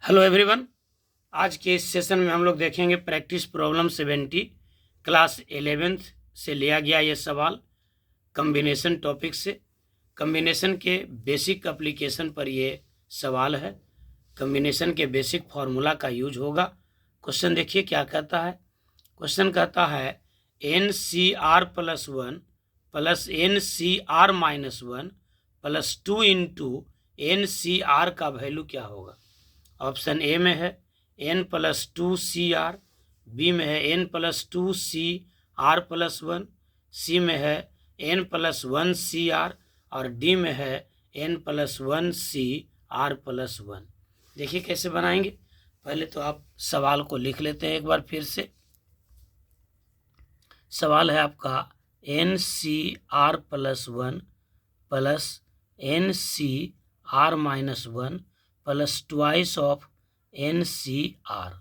Hello everyone. आज के इस सेशन में हम लोग देखेंगे प्रैक्टिस प्रॉब्लम 70 क्लास 11th से लिया गया ये सवाल कम्बिनेशन टॉपिक से। कम्बिनेशन के बेसिक एप्लीकेशन पर ये सवाल है। कम्बिनेशन के बेसिक फार्मूला का यूज होगा। क्वेश्चन देखिए क्या कहता है। क्वेश्चन कहता है NCR plus 1 plus NCR minus 1 plus 2 into NCR का वैल्यू क्या होगा। ऑप्शन ए में है n प्लस 2CR, बी में है n प्लस 2CR प्लस 1, सी में है n प्लस 1CR और डी में है n प्लस 1CR प्लस 1। देखिए कैसे बनाएंगे। पहले तो आप सवाल को लिख लेते हैं एक बार फिर से। सवाल है आपका NCR plus 1 plus NCR minus 1 plus twice of NCR।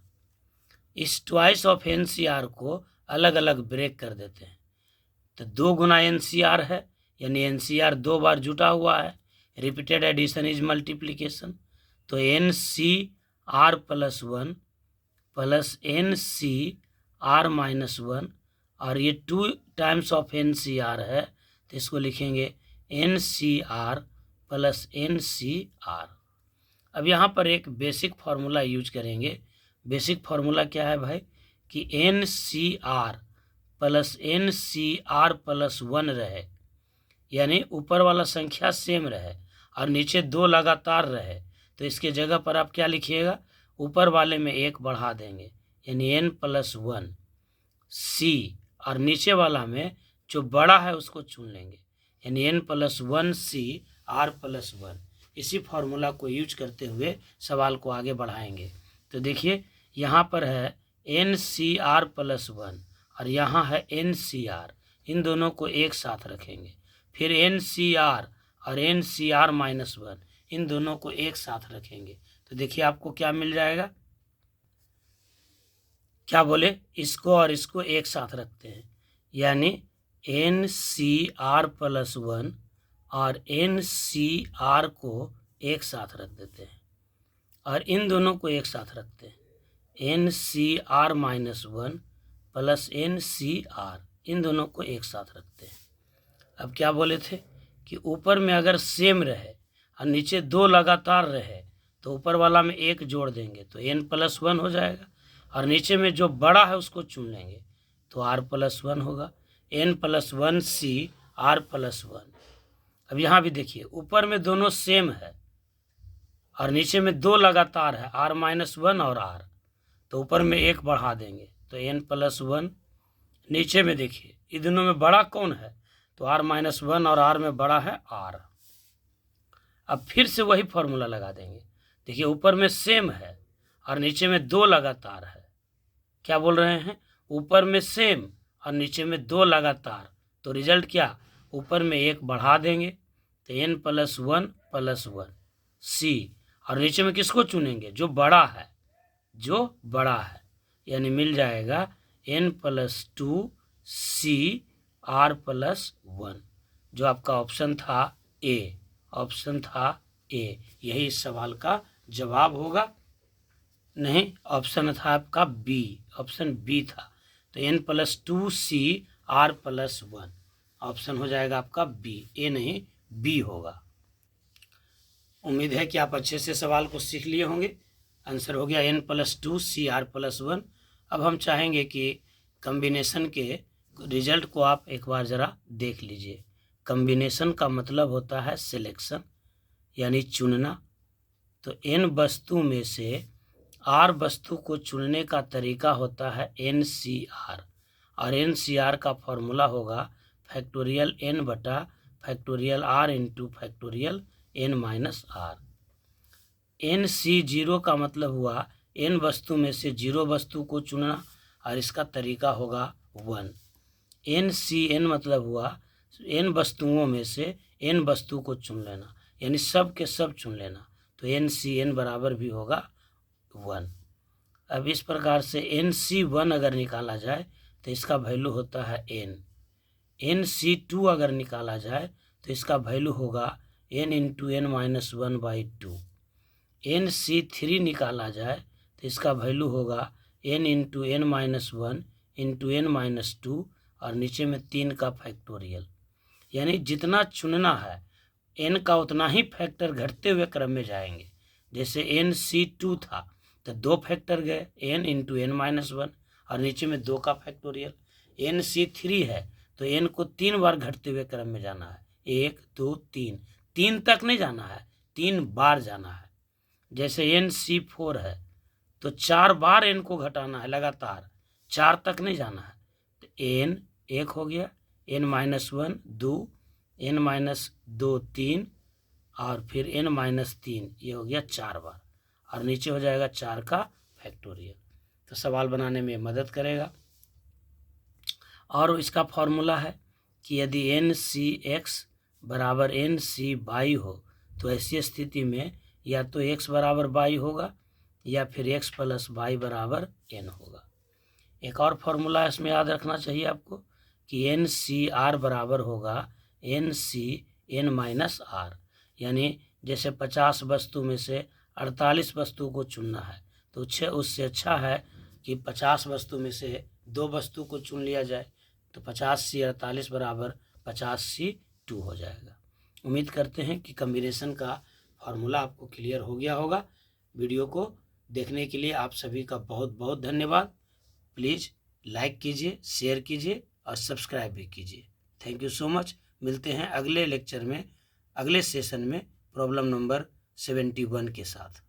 इस ट्वाइस ऑफ NCR को अलग अलग ब्रेक कर देते हैं। तो 2 गुना NCR है, यानी NCR 2 बार जुटा हुआ है। Repeated addition is multiplication. तो NCR plus 1 plus NCR minus 1 और ये 2 टाइम्स ऑफ NCR है, तो इसको लिखेंगे NCR प्लस NCR। अब यहाँ पर एक बेसिक फार्मूला यूज करेंगे। बेसिक फार्मूला क्या है भाई कि NCR प्लस NCR प्लस 1 रहे, यानी ऊपर वाला संख्या सेम रहे और नीचे 2 लगातार रहे, तो इसके जगह पर आप क्या लिखिएगा, ऊपर वाले में 1 बढ़ा देंगे यानी n प्लस 1 C और नीचे वाला में जो बड़ा है उसको चुन लेंगे यानी n प्लस 1CR प्लस 1। इसी फार्मूला को यूज करते हुए सवाल को आगे बढ़ाएंगे। तो देखिए यहाँ पर है NCR प्लस 1 और यहाँ है NCR, इन दोनों को एक साथ रखेंगे। फिर NCR और NCR माइनस 1, इन दोनों को एक साथ रखेंगे। तो देखिए आपको क्या मिल जाएगा, क्या बोले, इसको और इसको एक साथ रखते हैं यानी NCR प्लस 1 और NCR को एक साथ रख देते हैं और इन दोनों को एक साथ रखते हैं NCR माइनस 1 प्लस NCR, इन दोनों को एक साथ रखते हैं। अब क्या बोले थे कि ऊपर में अगर सेम रहे और नीचे 2 लगातार रहे तो ऊपर वाला में 1 जोड़ देंगे तो n प्लस 1 हो जाएगा और नीचे में जो बड़ा है उसको चुन लेंगे तो r प्लस 1 होगा। n plus 1CR plus 1। अब यहाँ भी देखिए ऊपर में दोनों सेम है और नीचे में 2 लगातार है, r माइनस 1 और r, तो ऊपर में 1 बढ़ा देंगे तो n प्लस 1। नीचे में देखिए इन दोनों में बड़ा कौन है, तो r माइनस 1 और r में बड़ा है r। अब फिर से वही फॉर्मूला लगा देंगे। देखिए ऊपर में सेम है और नीचे में 2 लगातार है। क्या बोल रहे हैं, ऊपर में सेम और नीचे में 2 लगातार, तो रिजल्ट क्या, ऊपर में 1 बढ़ा देंगे तो n प्लस 1 C और नीचे में किसको चुनेंगे, जो बड़ा है, जो बड़ा है, यानी मिल जाएगा n प्लस 2CR प्लस 1, जो आपका ऑप्शन था A। ऑप्शन था A, यही इस सवाल का जवाब होगा। नहीं, ऑप्शन था आपका B, ऑप्शन B था। तो n plus 2CR plus 1 option हो जाएगा आपका B, A नहीं B होगा। उम्मीद है कि आप अच्छे से सवाल को सीख लिए होंगे। आंसर हो गया n प्लस 2CR प्लस 1। अब हम चाहेंगे कि कम्बिनेशन के रिजल्ट को आप एक बार ज़रा देख लीजिए। कम्बिनेशन का मतलब होता है सिलेक्शन, यानी चुनना। तो n वस्तु में से R वस्तु को चुनने का तरीका होता है NCR और NCR का फॉर्मूला होगा फैक्टोरियल n बटा factorial R into factorial n minus R। NC0 का मतलब हुआ n वस्तु में से 0 वस्तु को चुनना और इसका तरीका होगा 1। NCN मतलब हुआ n वस्तुओं में से n वस्तु को चुन लेना, यानी सब के सब चुन लेना, तो NCN बराबर भी होगा 1। अब इस प्रकार से NC1 अगर निकाला जाए तो इसका वैल्यू होता है n। NC2 अगर निकाला जाए तो इसका वैल्यू होगा n into n minus 1/2। NC3 निकाला जाए तो इसका वैल्यू होगा n into n minus 1 into n minus 2 और नीचे में 3 का फैक्टोरियल। यानी जितना चुनना है n का उतना ही फैक्टर घटते हुए क्रम में जाएंगे। जैसे NC2 था तो 2 फैक्टर गए, n इंटू n माइनस 1 और नीचे में 2 का फैक्टोरियल। NC3 है तो n को 3 बार घटते हुए क्रम में जाना है, 1 2 3, 3 तक नहीं जाना है, 3 बार जाना है। जैसे NC4 है तो 4 बार n को घटाना है लगातार, 4 तक नहीं जाना है। तो n 1 हो गया, n माइनस 1 2, n माइनस 2 3 और फिर n माइनस 3, ये हो गया 4 बार और नीचे हो जाएगा 4 का फैक्टोरियल। तो सवाल बनाने में मदद करेगा। और इसका फॉर्मूला है कि यदि NCx बराबर NC हो तो ऐसी स्थिति में या तो x बराबर y होगा या फिर x प्लस y बराबर n होगा। एक और फॉर्मूला इसमें याद रखना चाहिए आपको कि NCr बराबर होगा NCn माइनस r। यानी जैसे 50 वस्तु में से 48 वस्तु को चुनना है तो उससे अच्छा है कि 50 वस्तु में से 2 वस्तु को चुन लिया जाए। तो 50C48 बराबर 50C2 हो जाएगा। उम्मीद करते हैं कि कम्बिनेशन का फार्मूला आपको क्लियर हो गया होगा। वीडियो को देखने के लिए आप सभी का बहुत बहुत धन्यवाद। प्लीज़ लाइक कीजिए, शेयर कीजिए और सब्सक्राइब भी कीजिए। Thank you so much. मिलते हैं अगले लेक्चर में, अगले सेशन में प्रॉब्लम नंबर 71 के साथ।